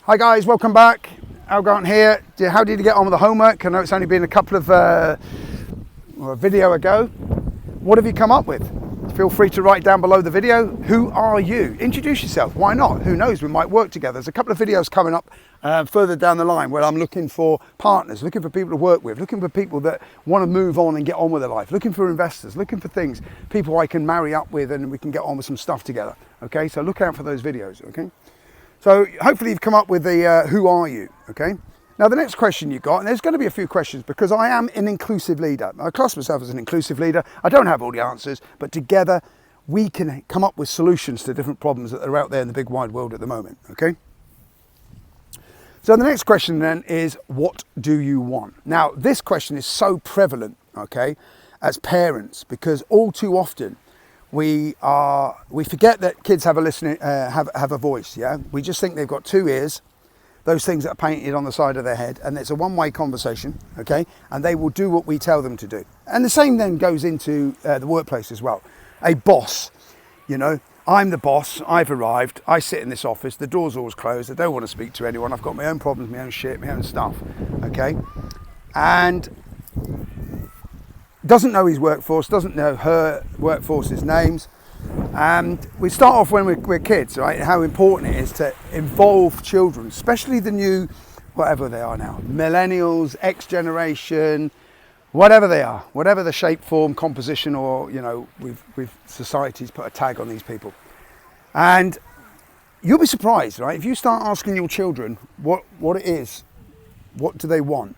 Hi guys, welcome back. Al Grant here. How did you get on with the homework? I know it's only been a couple of a video ago. What have you come up with? Feel free to write down below the video. Who are you? Introduce yourself. Why not? Who knows? We might work together. There's a couple of videos coming up further down the line where I'm looking for partners, looking for people to work with, looking for people that want to move on and get on with their life, looking for investors, looking for things, people I can marry up with and we can get on with some stuff together. Okay, so look out for those videos. Okay. So hopefully you've come up with the who are you, okay? Now the next question you've got, and there's going to be a few questions because I am an inclusive leader. I class myself as an inclusive leader. I don't have all the answers, but together we can come up with solutions to different problems that are out there in the big wide world at the moment, okay? So the next question then is, what do you want? Now this question is so prevalent, okay, as parents, because all too often we forget that kids have a voice. Yeah, we just think they've got two ears, those things that are painted on the side of their head, and it's a one-way conversation. Okay, and they will do what we tell them to do. And the same then goes into the workplace as well. A boss, you know, I'm the boss. I've arrived. I sit in this office. The door's always closed. I don't want to speak to anyone. I've got my own problems, my own shit, my own stuff. Okay, and doesn't know his workforce, doesn't know her workforce's names. And we start off when we're kids, right? How important it is to involve children, especially the new, whatever they are now, millennials, X generation, whatever they are, whatever the shape, form, composition, or, you know, we've society's put a tag on these people. And you'll be surprised, right? If you start asking your children what it is, what do they want?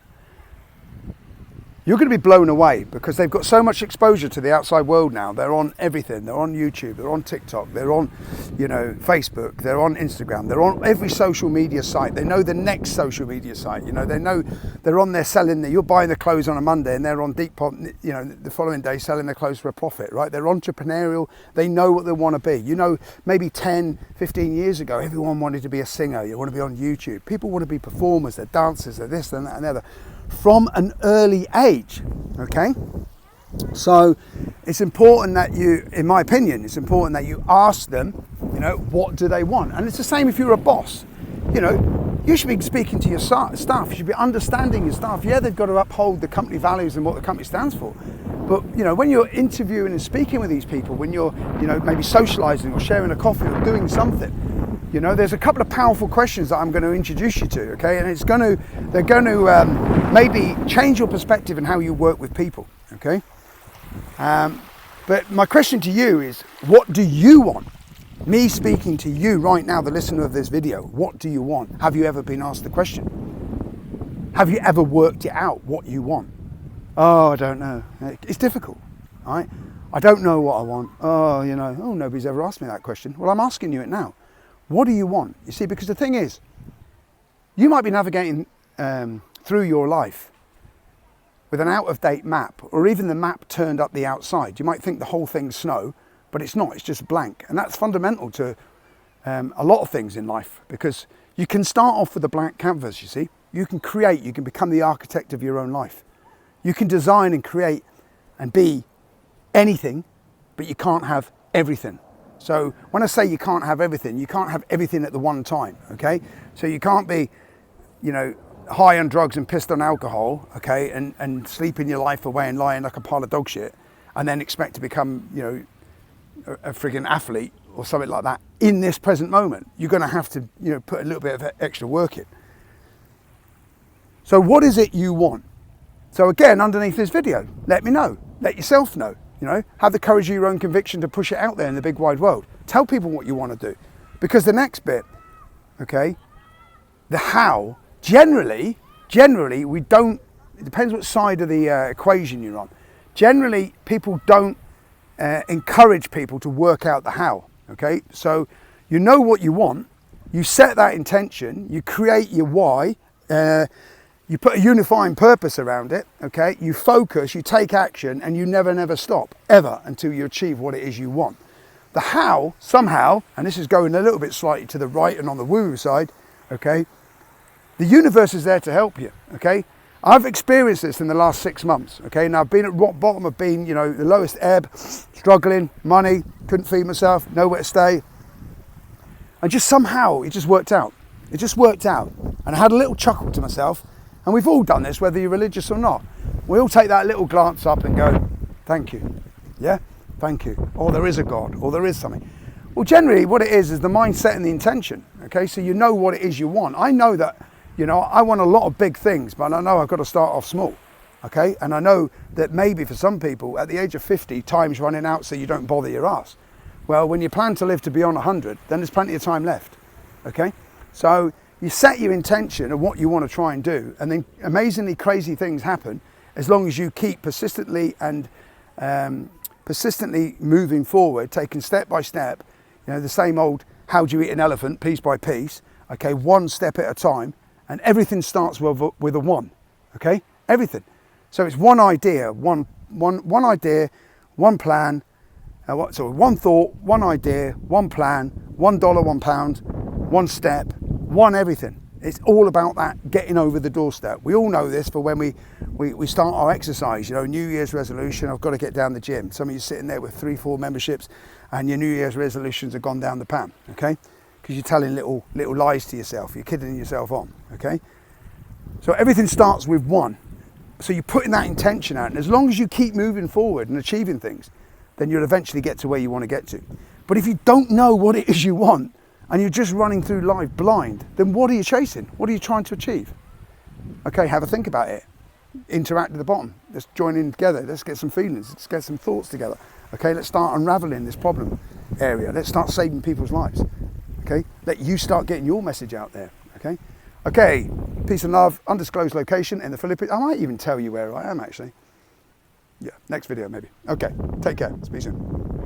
You're going to be blown away because they've got so much exposure to the outside world now. They're on everything. They're on YouTube, they're on TikTok, they're on, you know, Facebook, they're on Instagram, they're on every social media site. They know the next social media site. You know, they know they're on there selling, you're buying the clothes on a Monday and they're on Depop, you know, the following day selling their clothes for a profit, right? They're entrepreneurial. They know what they want to be. You know, maybe 10, 15 years ago, everyone wanted to be a singer. You want to be on YouTube. People want to be performers, they're dancers, they're this, they're that, and the other. From an early age, okay? So it's important that you, in my opinion, it's important that you ask them, you know, what do they want? And it's the same if you're a boss. You know, you should be speaking to your staff, you should be understanding your staff. Yeah, they've got to uphold the company values and what the company stands for. But, you know, when you're interviewing and speaking with these people, when you're, you know, maybe socializing or sharing a coffee or doing something, you know, there's a couple of powerful questions that I'm going to introduce you to, okay? And they're going to maybe change your perspective in how you work with people, okay? But my question to you is, what do you want? Me speaking to you right now, the listener of this video, what do you want? Have you ever been asked the question? Have you ever worked it out, what you want? Oh, I don't know. It's difficult, right? I don't know what I want. Oh, you know, nobody's ever asked me that question. Well, I'm asking you it now. What do you want? You see, because the thing is, you might be navigating through your life with an out-of-date map, or even the map turned up the outside. You might think the whole thing's snow, but it's not, it's just blank. And that's fundamental to a lot of things in life, because you can start off with a blank canvas, you see. You can create, you can become the architect of your own life. You can design and create and be anything, but you can't have everything. So when I say you can't have everything at the one time, okay? So you can't be, you know, high on drugs and pissed on alcohol, okay, and sleeping your life away and lying like a pile of dog shit, and then expect to become, you know, a friggin' athlete or something like that in this present moment. You're going to have to, you know, put a little bit of extra work in. So what is it you want? So again, underneath this video, let me know. Let yourself know. You know, have the courage of your own conviction to push it out there in the big wide world. Tell people what you want to do. Because the next bit, okay, the how, generally, we don't, it depends what side of the equation you're on. Generally, people don't encourage people to work out the how, okay? So you know what you want, you set that intention, you create your why, you put a unifying purpose around it, okay? You focus, you take action, and you never stop, ever, until you achieve what it is you want. The how, somehow, and this is going a little bit slightly to the right and on the woo side, okay? The universe is there to help you, okay? I've experienced this in the last 6 months, okay? Now I've been at rock bottom, I've been, you know, the lowest ebb, struggling, money, couldn't feed myself, nowhere to stay. And just somehow, it just worked out. It just worked out. And I had a little chuckle to myself. And we've all done this, whether you're religious or not. We all take that little glance up and go, thank you. Yeah? Thank you. Or there is a God, or there is something. Well, generally what it is the mindset and the intention. Okay, so you know what it is you want. I know that, I want a lot of big things, but I know I've got to start off small. Okay, and I know that maybe for some people at the age of 50, time's running out so you don't bother your ass. Well, when you plan to live to beyond 100, then there's plenty of time left. Okay, so you set your intention of what you want to try and do, and then amazingly crazy things happen as long as you keep persistently moving forward, taking step by step. The same old, how do you eat an elephant, piece by piece. Okay, one step at a time, and everything starts with a one. Okay, everything. So it's one idea, one idea, one plan. One thought, one idea, one plan, $1, £1, one step, one everything. It's all about that getting over the doorstep. We all know this for when we start our exercise. New Year's resolution, I've got to get down the gym. Some of you sitting there with 3-4 memberships and your New Year's resolutions have gone down the pan, okay? Because you're telling little lies to yourself. You're kidding yourself on, okay? So everything starts with one. So you're putting that intention out, and as long as you keep moving forward and achieving things, then you'll eventually get to where you want to get to. But if you don't know what it is you want, and you're just running through life blind, then what are you chasing? What are you trying to achieve? Okay, have a think about it. Interact at the bottom. Let's join in together. Let's get some feelings. Let's get some thoughts together. Okay, let's start unraveling this problem area. Let's start saving people's lives. Okay, let you start getting your message out there. Okay, peace and love, undisclosed location in the Philippines. I might even tell you where I am actually. Yeah, next video maybe. Okay, take care. Speak soon.